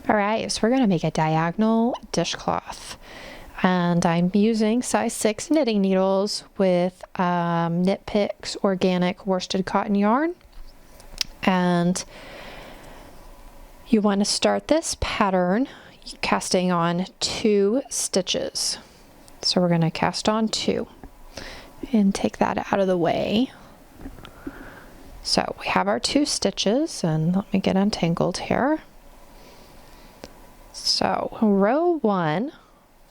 All right, so we're going to make a diagonal dishcloth, and I'm using size 6 knitting needles with Knit Picks organic worsted cotton yarn. And you want to start this pattern casting on 2 stitches. So we're going to cast on 2 and take that out of the way. So we have our 2 stitches, and let me get untangled here. So row 1,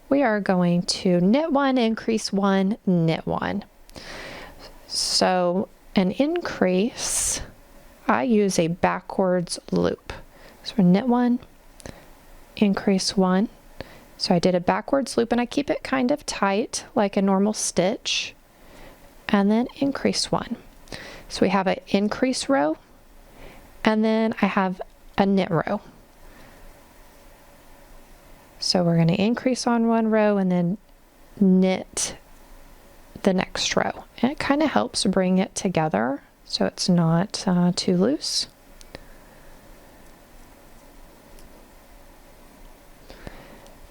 we are going to knit 1, increase 1, knit 1. So an increase, I use a backwards loop. So knit 1, increase 1. So I did a backwards loop, and I keep it kind of tight like a normal stitch, and then increase 1. So we have an increase row, and then I have a knit row. So we're going to increase on one row and then knit the next row. And it kind of helps bring it together so it's not too loose.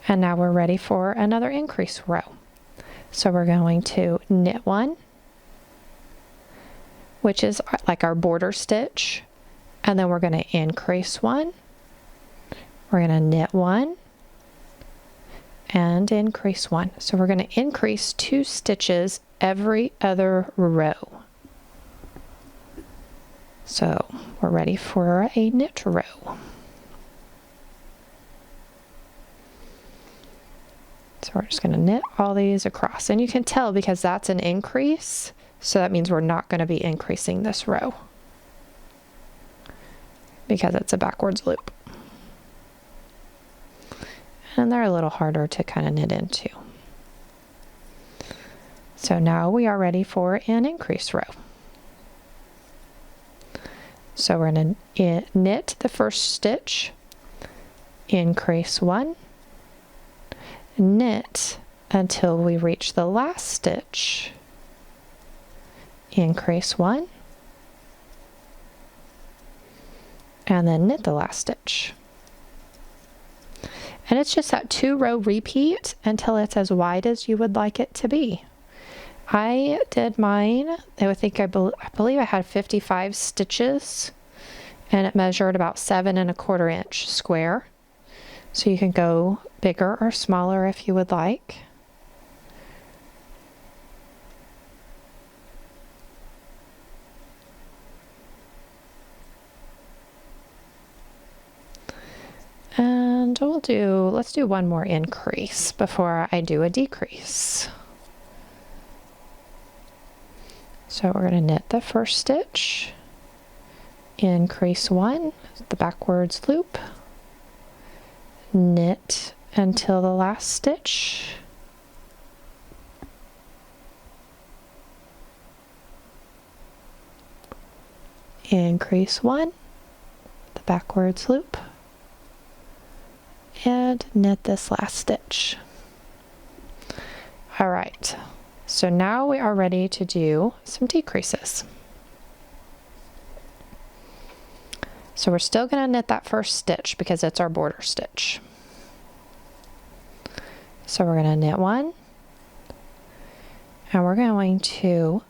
And now we're ready for another increase row. So we're going to knit 1, which is like our border stitch, and then we're going to increase 1. We're going to knit 1 and increase 1. So we're going to increase 2 stitches every other row. So we're ready for a knit row. So we're just going to knit all these across, and you can tell because that's an increase, so that means we're not going to be increasing this row because it's a backwards loop. And they're a little harder to kind of knit into. So now we are ready for an increase row. So we're going to knit the first stitch, increase 1, knit until we reach the last stitch, increase 1, and then knit the last stitch. And it's just that 2-row repeat until it's as wide as you would like it to be. I did mine, I believe I had 55 stitches, and it measured about 7¼ inch square. So you can go bigger or smaller if you would like. And let's do one more increase before I do a decrease. So we're going to knit the first stitch, increase 1, the backwards loop, knit until the last stitch, increase 1, the backwards loop, and knit this last stitch. All right, so now we are ready to do some decreases. So we're still going to knit that first stitch because it's our border stitch. So we're going to knit 1, and we're going to,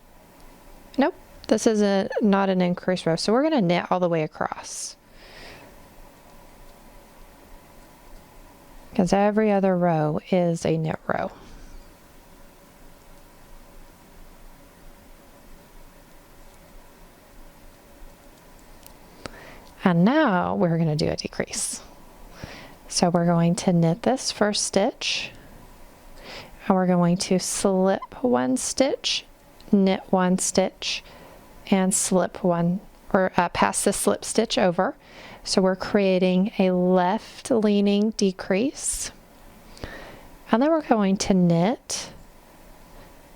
nope, this is not an increase row, so we're going to knit all the way across. Because every other row is a knit row. And now we're going to do a decrease. So we're going to knit this first stitch, and we're going to slip 1 stitch, knit 1 stitch, and slip 1, or pass the slip stitch over. So we're creating a left leaning decrease, and then we're going to knit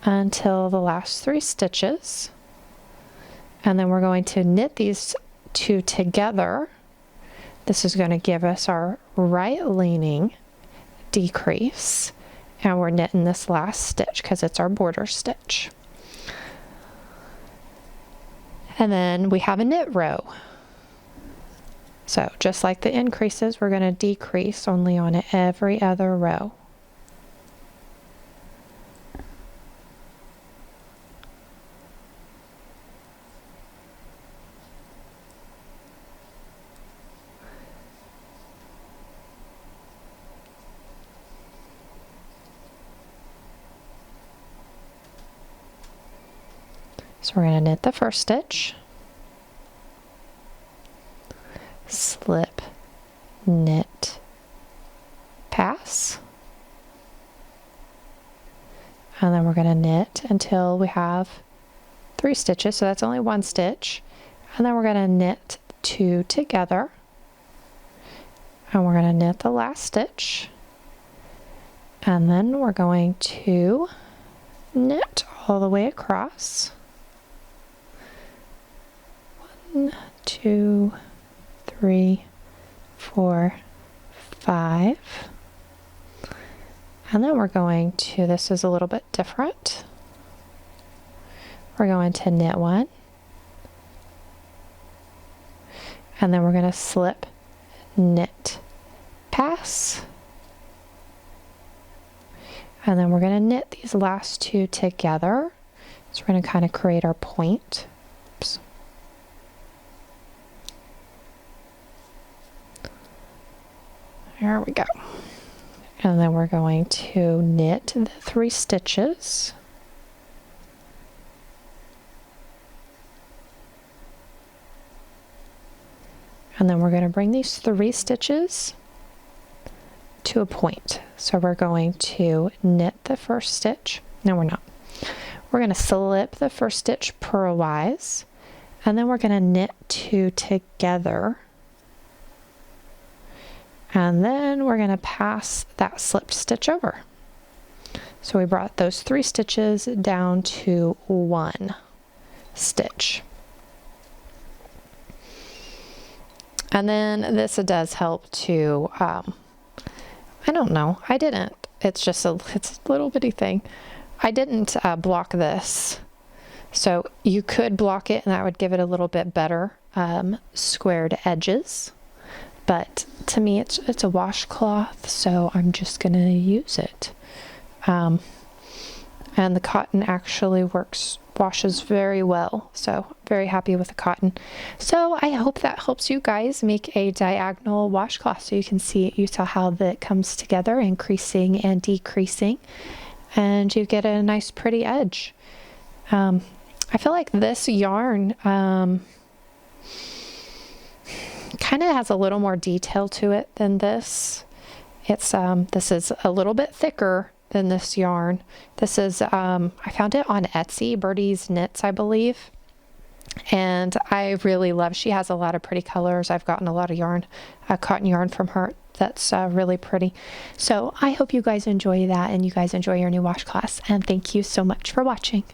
until the last 3 stitches, and then we're going to knit these 2 together. This is going to give us our right leaning decrease, and we're knitting this last stitch because it's our border stitch. And then we have a knit row. So just like the increases, we're going to decrease only on every other row. So we're going to knit the first stitch, slip, knit, pass, and then we're going to knit until we have 3 stitches, so that's only 1 stitch, and then we're going to knit 2 together, and we're going to knit the last stitch, and then we're going to knit all the way across. 1, 2, 3, 4, 5. And then we're going to, this is a little bit different. We're going to knit 1. And then we're going to slip, knit, pass. And then we're going to knit these last 2 together. So we're going to kind of create our point. Oops. There we go. And then we're going to knit the 3 stitches. And then we're going to bring these 3 stitches to a point. So we're going to knit the first stitch. No, we're not. We're going to slip the first stitch purlwise, and then we're going to knit 2 together. And then we're going to pass that slipped stitch over. So we brought those 3 stitches down to 1 stitch. And then this does help to, I don't know, I didn't, it's a little bitty thing. I didn't block this. So you could block it and that would give it a little bit better squared edges. But to me, it's a washcloth, so I'm just going to use it. And the cotton actually washes very well, so very happy with the cotton. So I hope that helps you guys make a diagonal washcloth, so you saw how that comes together, increasing and decreasing, and you get a nice pretty edge. I feel like this yarn kind of has a little more detail to it than this. This is a little bit thicker than this yarn. This is I found it on Etsy, Birdie's Knits, I believe, and I really love. She has a lot of pretty colors. I've gotten a lot of yarn, cotton yarn from her. That's really pretty. So I hope you guys enjoy that and you guys enjoy your new washcloths. And thank you so much for watching.